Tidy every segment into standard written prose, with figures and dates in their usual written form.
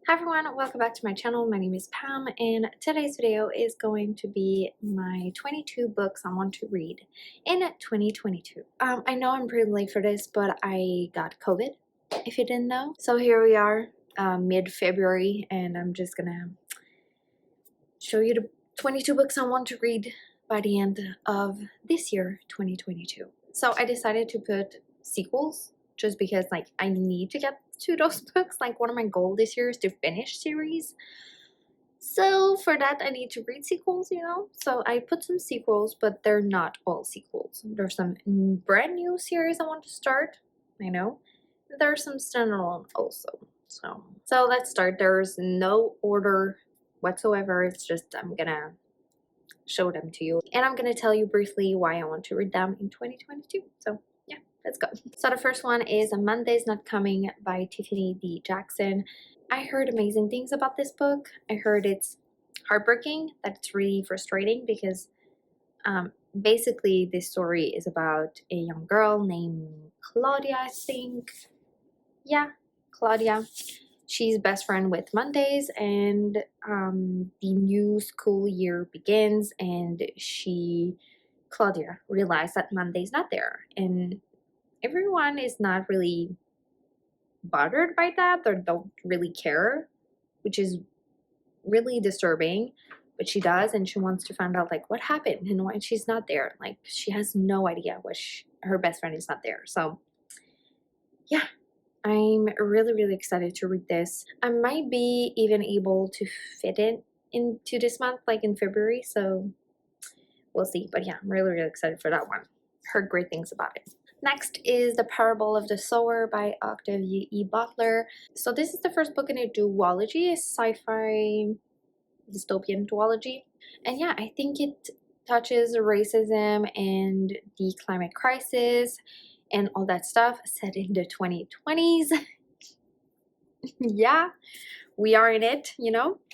Hi everyone, welcome back to my channel. My name is Pam and today's video is going to be my 22 books I want to read in 2022. I know I'm pretty late for this, but I got COVID, if you didn't know. So here we are, mid-February, and I'm just gonna show you the 22 books I want to read by the end of this year, 2022. So I decided to put sequels just because I need to get to those books. One of my goals this year is to finish series. So for that I need to read sequels, So I put some sequels, but they're not all sequels. There's some brand new series I want to start, I know. There's some standalone also. So let's start. There's no order whatsoever. It's just I'm gonna show them to you, and I'm gonna tell you briefly why I want to read them in 2022. So yeah, let's go. So the first one is Monday's Not Coming by Tiffany D. Jackson. I heard amazing things about this book. I heard it's heartbreaking, that it's really frustrating because basically this story is about a young girl named Claudia, I think. Yeah, Claudia. She's best friend with Mondays, and the new school year begins, and Claudia, realized that Monday's not there, and everyone is not really bothered by that or don't really care, which is really disturbing. But she does, and she wants to find out what happened and why she's not there. She has no idea why her best friend is not there. So yeah, I'm really excited to read this. I might be even able to fit it into this month, in February, so we'll see. But yeah, I'm really excited for that one. Heard great things about it. Next is The Parable of the Sower by Octavia E. Butler. So this is the first book in a duology, a sci-fi dystopian duology. And yeah, I think it touches racism and the climate crisis and all that stuff set in the 2020s. Yeah, we are in it,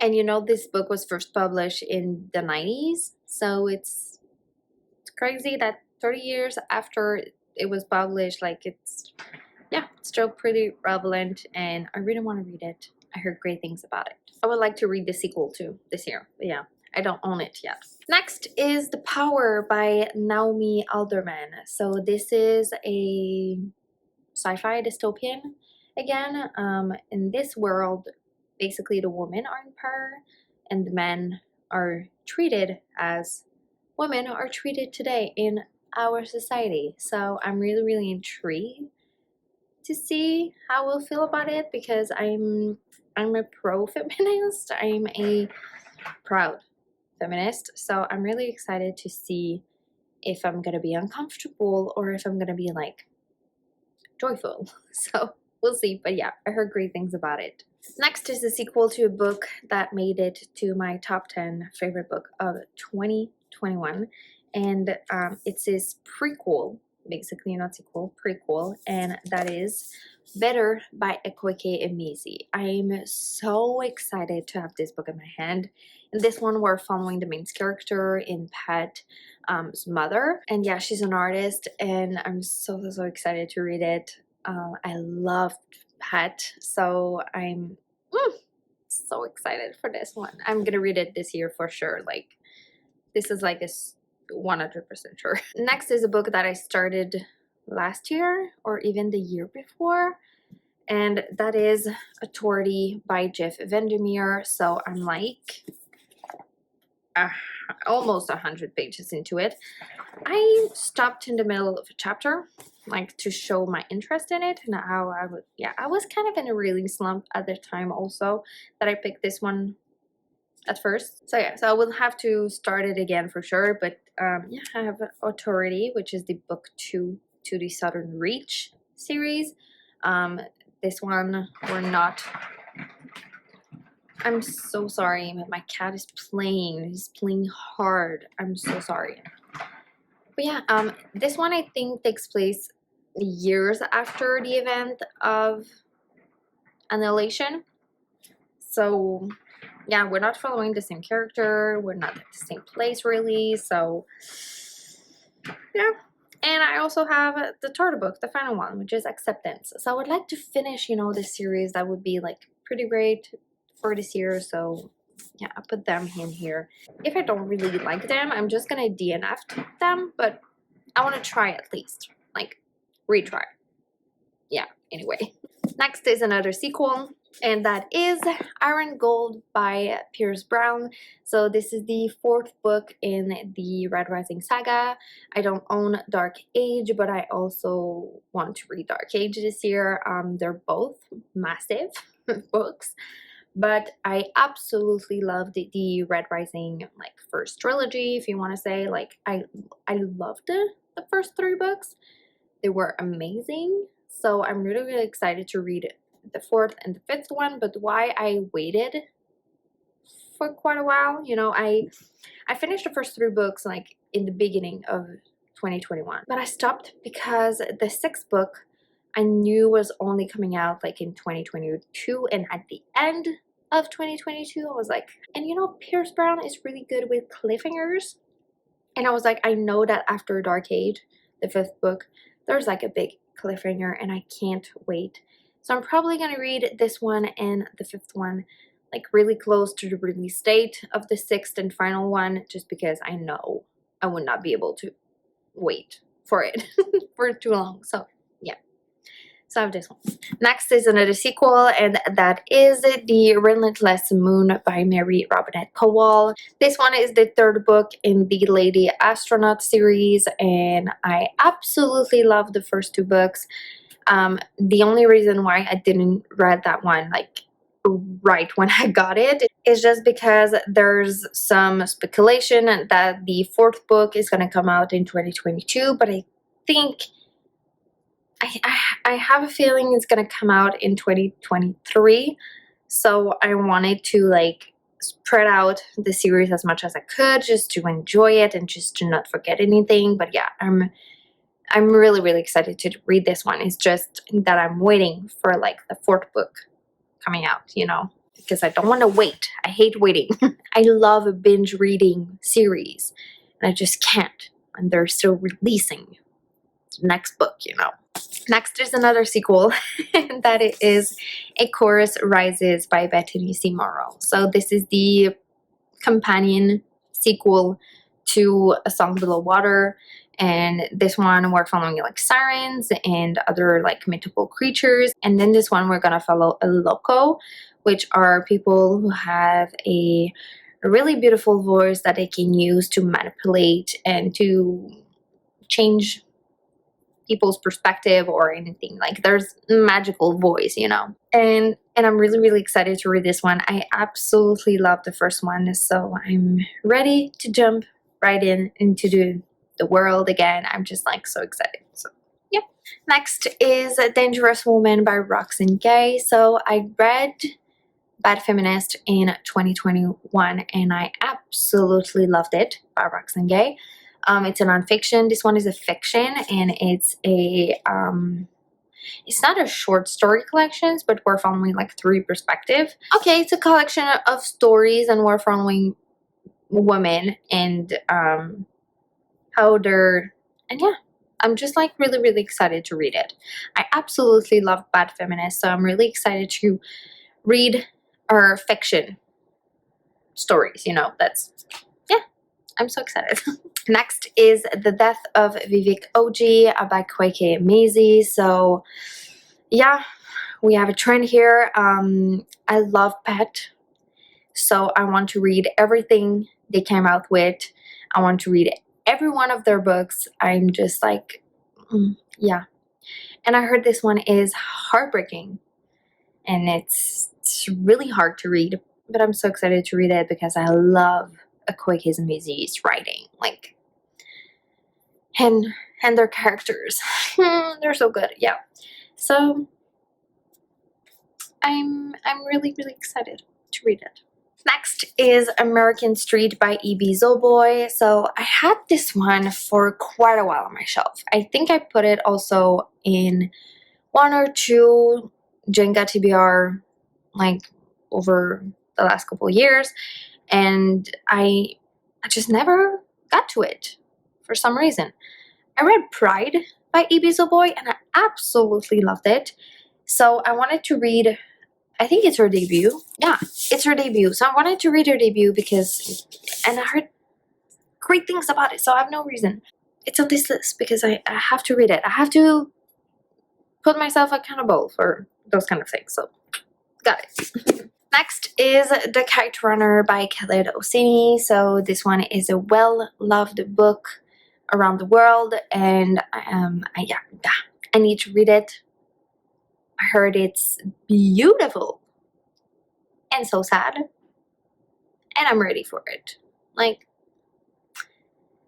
And this book was first published in the 90s. So it's crazy that 30 years after it was published, it's still pretty relevant, and I really want to read it. I heard great things about it. I would like to read the sequel too this year, but yeah, I don't own it yet. Next is The Power by Naomi Alderman. So this is a sci-fi dystopian again. In this world, basically the women are in power and the men are treated as women are treated today in our society. So I'm really intrigued to see how we'll feel about it, because I'm a pro-feminist. I'm a proud feminist, so I'm really excited to see if I'm gonna be uncomfortable or if I'm gonna be joyful. So we'll see. But yeah, I heard great things about it. Next is a sequel to a book that made it to my top 10 favorite book of 2021, and it's this prequel, basically not sequel, prequel, and that is Better by Ekoike Emezi. I'm so excited to have this book in my hand. In this one, we're following the main character in Pat's mother, and yeah, she's an artist, and I'm so excited to read it. I loved Pat, so I'm so excited for this one. I'm gonna read it this year for sure. This is a 100% sure. Next is a book that I started last year or even the year before, and that is Authority by Jeff Vandermeer. So I'm almost 100 pages into it. I stopped in the middle of a chapter, to show my interest in it, and how I was kind of in a reading slump at the time also that I picked this one at first. So yeah, so I will have to start it again for sure. But yeah, I have Authority, which is the book 2 to the Southern Reach series. This one we're not. I'm so sorry, but my cat is playing. He's playing hard. I'm so sorry. But yeah, this one I think takes place years after the event of Annihilation. So yeah, we're not following the same character. We're not at the same place really. So yeah. And I also have the third book, the final one, which is Acceptance. So I would like to finish, this series. That would be pretty great. for this year, so yeah, I put them in here. If I don't really like them, I'm just gonna DNF them, but I want to try at least, like retry. Yeah, anyway. Next is another sequel, and that is Iron Gold by Pierce Brown. So this is the 4th book in the Red Rising saga. I don't own Dark Age, but I also want to read Dark Age this year. They're both massive books, but I absolutely loved the Red Rising like first trilogy, if you want to say. Like I loved the first 3 books. They were amazing. So I'm really excited to read the 4th and the 5th one. But why I waited for quite a while, you know, I finished the first 3 books like in the beginning of 2021, but I stopped because the 6th book I knew was only coming out like in 2022, and at the end of 2022 I was like, and you know, Pierce Brown is really good with cliffhangers, and I was like, I know that after Dark Age, the 5th book, there's like a big cliffhanger and I can't wait. So I'm probably gonna read this one and the 5th one like really close to the release date of the 6th and final one, just because I know I would not be able to wait for it for too long. So yeah, so I have this one. Next is another sequel, and that is The Relentless Moon by Mary Robinette Kowal. This one is the 3rd book in the Lady Astronaut series, and I absolutely love the first 2 books. The only reason why I didn't read that one like right when I got it is just because there's some speculation that the 4th book is going to come out in 2022, but I think I have a feeling it's going to come out in 2023. So I wanted to like spread out the series as much as I could, just to enjoy it and just to not forget anything. But yeah, I'm really excited to read this one. It's just that I'm waiting for like the 4th book coming out, you know, because I don't want to wait. I hate waiting. I love a binge reading series, and I just can't, and they're still releasing the next book, you know. Next is another sequel, and that is A Chorus Rises by Bethany C. Morrow. So this is the companion sequel to A Song Below Water, and this one we're following like sirens and other like mythical creatures, and then this one we're gonna follow a loco, which are people who have a really beautiful voice that they can use to manipulate and to change people's perspective or anything. Like there's magical voice, you know. And I'm really excited to read this one. I absolutely love the first one, so I'm ready to jump right into the world again. I'm just like so excited. So yeah. Next is Dangerous Woman by Roxane Gay. So I read Bad Feminist in 2021 and I absolutely loved it, by Roxane Gay. It's a nonfiction. This one is a fiction, and it's a it's not a short story collections, but we're following like 3 perspectives. Okay, it's a collection of stories, and we're following women and how they're, and yeah, I'm just like really excited to read it. I absolutely love Bad Feminist, so I'm really excited to read our fiction stories, you know. That's, yeah, I'm so excited. Next is The Death of Vivek Oji by Kweke Maisie. So yeah, we have a trend here. I love Pet, so I want to read everything they came out with. I want to read every one of their books. I'm just like, yeah. And I heard this one is heartbreaking, and it's really hard to read, but I'm so excited to read it because I love Kweke Maisie's writing. Like, and their characters, they're so good. Yeah, so I'm really excited to read it. Next is American Street by E.B. Zoboy. So I had this one for quite a while on my shelf. I think I put it also in 1 or 2 Jenga TBR like over the last couple of years, and I just never got to it for some reason. I read Pride by E.B. Zoboy and I absolutely loved it. So I wanted to read, I think it's her debut. Yeah, it's her debut. So I wanted to read her debut because, and I heard great things about it. So I have no reason. It's on this list because I have to read it. I have to put myself accountable for those kind of things. So got it. Next is The Kite Runner by Khaled Hosseini. So this one is a well-loved book around the world, and I need to read it. I heard it's beautiful and so sad, and I'm ready for it. Like,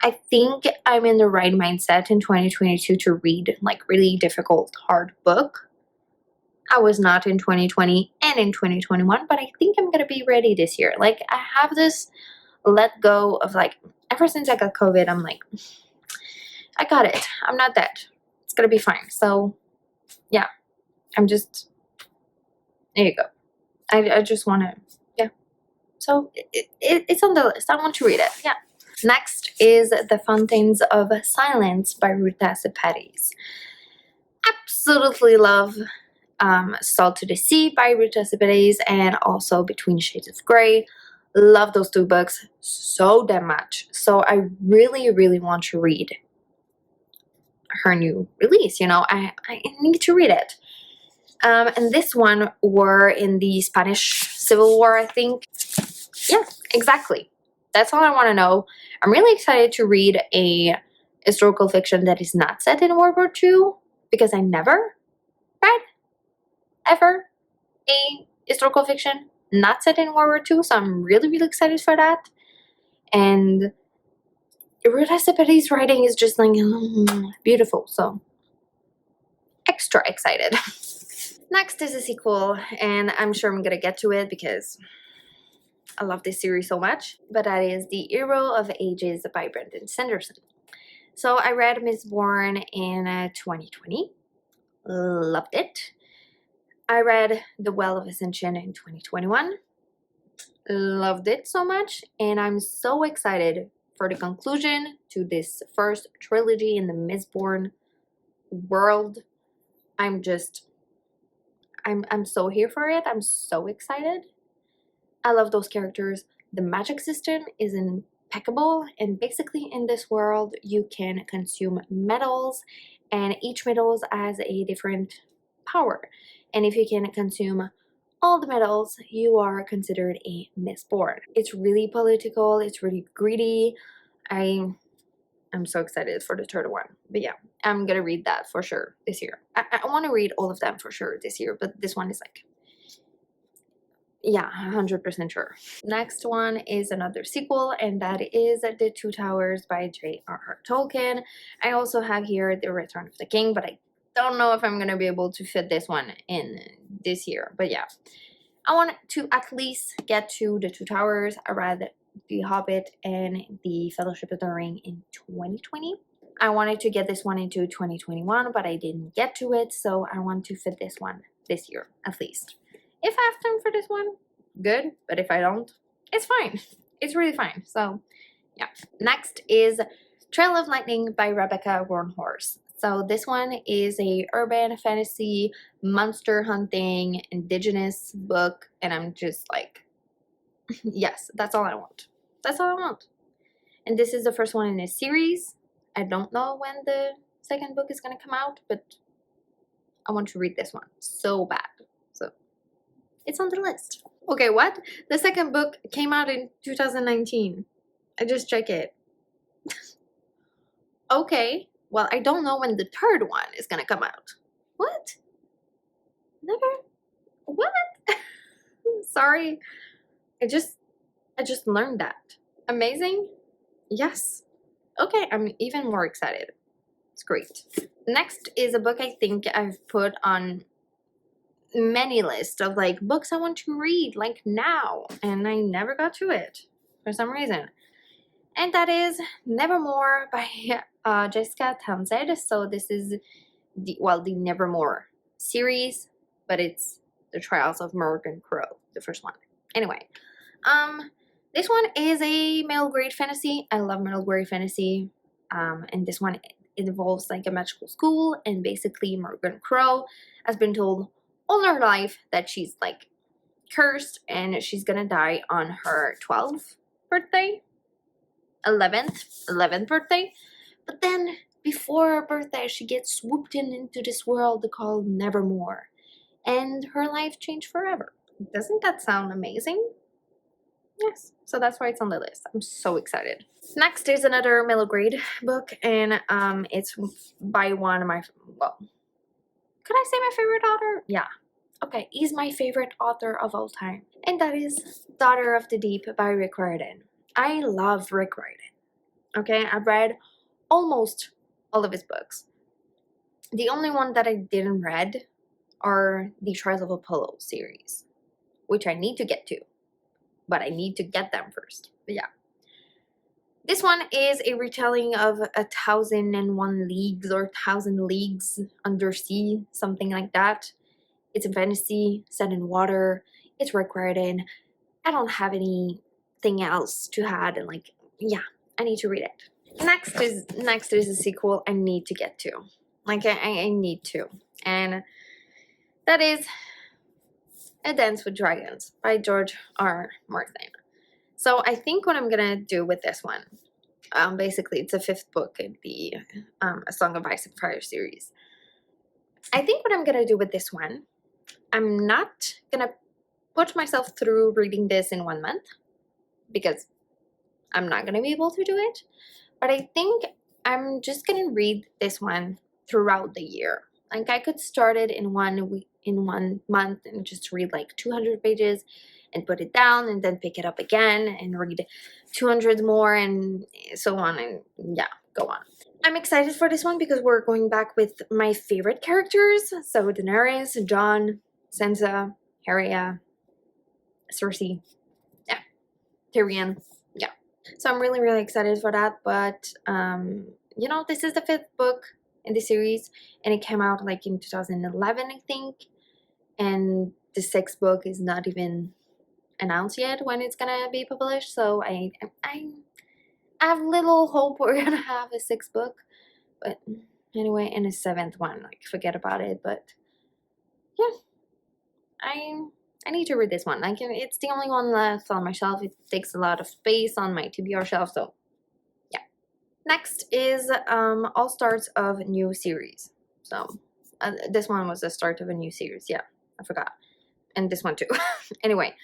I think I'm in the right mindset in 2022 to read like really difficult, hard book. I was not in 2020 and in 2021, but I think I'm gonna be ready this year. Like, I have this let go of, like, ever since I got COVID, I'm like, I got it. I'm not dead. It's gonna be fine. So yeah, I'm just, there you go. I just want to, yeah. So it's on the list. I want to read it. Yeah. Next is The Fountains of Silence by Ruta Sepetys. Absolutely love Salt to the Sea by Ruta Sepetys, and also Between Shades of Grey. Love those two books so damn much. So I really, really want to read her new release. You know, I need to read it. And this one were in the Spanish Civil War, I think. Yeah, exactly. That's all I want to know. I'm really excited to read a historical fiction that is not set in World War II, because I never read, ever, a historical fiction not set in World War II, so I'm really, really excited for that. And Ruta Sepetys' writing is just like beautiful, so extra excited. Next is a sequel, and I'm sure I'm gonna get to it because I love this series so much, but that is The Hero of Ages by Brandon Sanderson. So I read Mistborn in 2020, loved it. I read The Well of Ascension in 2021, loved it so much, and I'm so excited for the conclusion to this first trilogy in the Mistborn world. I'm so here for it. I'm so excited. I love those characters. The magic system is impeccable, and basically in this world you can consume metals, and each metals has a different power. And if you can consume all the metals, you are considered a Mistborn. It's really political, it's really greedy. I'm so excited for the third one. But yeah, I'm gonna read that for sure this year. I want to read all of them for sure this year, but this one is like, yeah, 100% sure. Next one is another sequel, and that is The Two Towers by J.R.R. Tolkien. I also have here The Return of the King, but I don't know if I'm gonna be able to fit this one in this year. But yeah, I want to at least get to The Two Towers. I read The Hobbit and The Fellowship of the Ring in 2020. I wanted to get this one into 2021, but I didn't get to it, so I want to fit this one this year at least. If I have time for this one, good. But if I don't, it's fine. It's really fine. So, yeah. Next is Trail of Lightning by Rebecca Warnhorse. So this one is a urban fantasy, monster hunting, indigenous book. And I'm just like, yes, that's all I want. That's all I want. And this is the first one in a series. I don't know when the second book is going to come out, but I want to read this one so bad. So it's on the list. Okay, what? The second book came out in 2019. I just checked it. Okay, well, I don't know when the third one is gonna come out. What? Never? What? Sorry. I just learned that. Amazing? Yes. Okay, I'm even more excited. It's great. Next is a book I think I've put on many lists of like books I want to read like now, and I never got to it for some reason. And that is Nevermore by Jessica Townsend. So this is the Nevermore series, but it's the Trials of Morgan Crow, the first one. Anyway, this one is a middle grade fantasy. I love middle grade fantasy. And this one, it involves like a magical school, and basically Morgan Crow has been told all her life that she's like cursed and she's gonna die on her 12th birthday, 11th birthday. But then before her birthday, she gets swooped into this world called Nevermore, and her life changed forever. Doesn't that sound amazing? Yes, so that's why it's on the list. I'm so excited. Next is another middle grade book, and it's by one of my, well, could I say my favorite author? Yeah. Okay, he's my favorite author of all time, and that is Daughter of the Deep by Rick Riordan. I love Rick Riordan. Okay, I've read almost all of his books. The only one that I didn't read are the Trials of Apollo series, which I need to get to, but I need to get them first. But yeah. This one is a retelling of 1,001 Leagues or 1,000 Leagues Under Sea, something like that. It's a fantasy set in water. It's Rick Riordan. I don't have anything else to add, and like, yeah, I need to read it. Next is a sequel I need to get to. Like, I need to. And that is A Dance with Dragons by George R. Martin. So I think what I'm gonna do with this one, basically it's the 5th book in the A Song of Ice and Fire series. I think what I'm gonna do with this one, I'm not gonna put myself through reading this in 1 month, because I'm not gonna be able to do it. But I think I'm just gonna read this one throughout the year. Like, I could start it in 1 week, in 1 month, and just read like 200 pages and put it down, and then pick it up again and read 200 more, and so on, and yeah, go on. I'm excited for this one because we're going back with my favorite characters. So Daenerys, Jon, Sansa, Arya, Cersei, yeah, Tyrion, yeah. So I'm really, really excited for that. But you know, this is the 5th book in the series, and it came out like in 2011, I think. And the 6th book is not even announced yet when it's gonna be published. So I have little hope we're gonna have a 6th book. But anyway, and a 7th one, like, forget about it. But yeah, I need to read this one. Like, it's the only one left on my shelf. It takes a lot of space on my TBR shelf, so yeah. Next is All Starts of New Series. So this one was the start of a new series. Yeah, I forgot. And this one too. Anyway,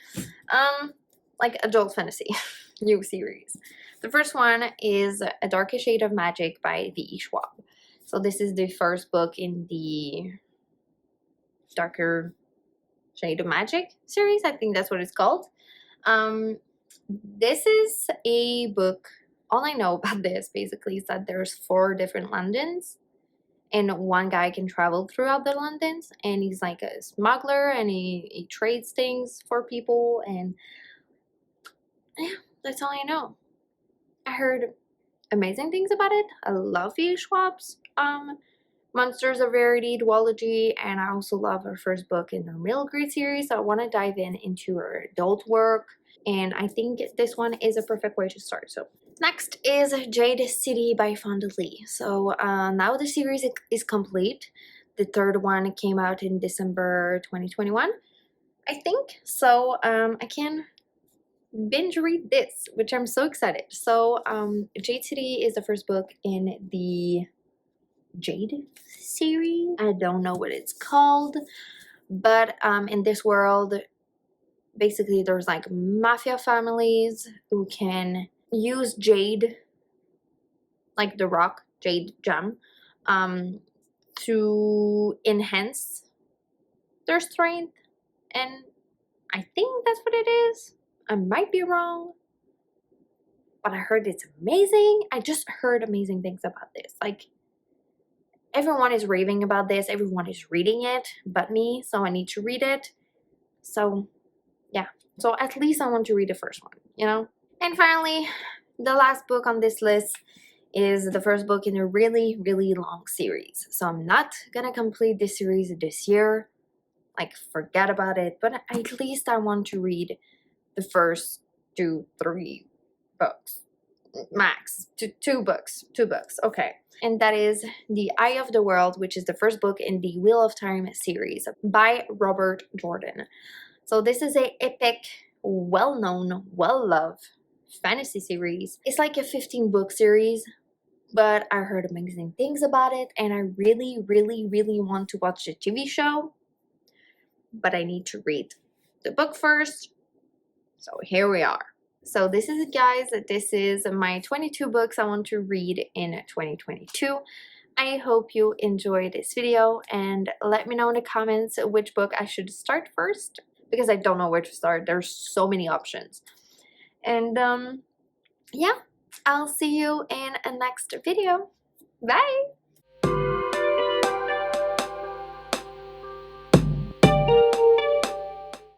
like adult fantasy new series. The first one is A Darker Shade of Magic by V.E. Schwab. So this is the first book in the Darker Shade of Magic series. I think that's what it's called. This is a book. All I know about this basically is that there's 4 different Londons, and one guy can travel throughout the Londons, and he's like a smuggler, and he trades things for people, and yeah, that's all I know. I heard amazing things about it. I love V. Schwab's Monsters of Rarity duology, and I also love her first book in her middle grade series, so I want to dive into her adult work, and I think this one is a perfect way to start. So next is Jade City by Fonda Lee. So now the series is complete. The 3rd one came out in December 2021, I think. So I can binge read this, which I'm so excited. So Jade City is the first book in the Jade series. I don't know what it's called, but in this world, basically there's like mafia families who can use jade, like the rock jade gem, to enhance their strength, and I think that's what it is. I might be wrong, but I heard it's amazing. I just heard amazing things about this. Like, everyone is raving about this. Everyone is reading it but me, so I need to read it. So yeah, so at least I want to read the first one, you know? And finally, the last book on this list is the first book in a really, really long series. So I'm not gonna complete this series this year. Like, forget about it. But at least I want to read the first 2-3 books. Max. Two books. Okay. And that is The Eye of the World, which is the first book in the Wheel of Time series by Robert Jordan. So this is a epic, well-known, well-loved fantasy series. It's like a 15-book series, but I heard amazing things about it, and I really, really, really want to watch the TV show, but I need to read the book first. So here we are. So this is it, guys. This is my 22 books I want to read in 2022. I hope you enjoyed this video, and let me know in the comments which book I should start first, because I don't know where to start. There's so many options. And yeah, I'll see you in a next video. Bye!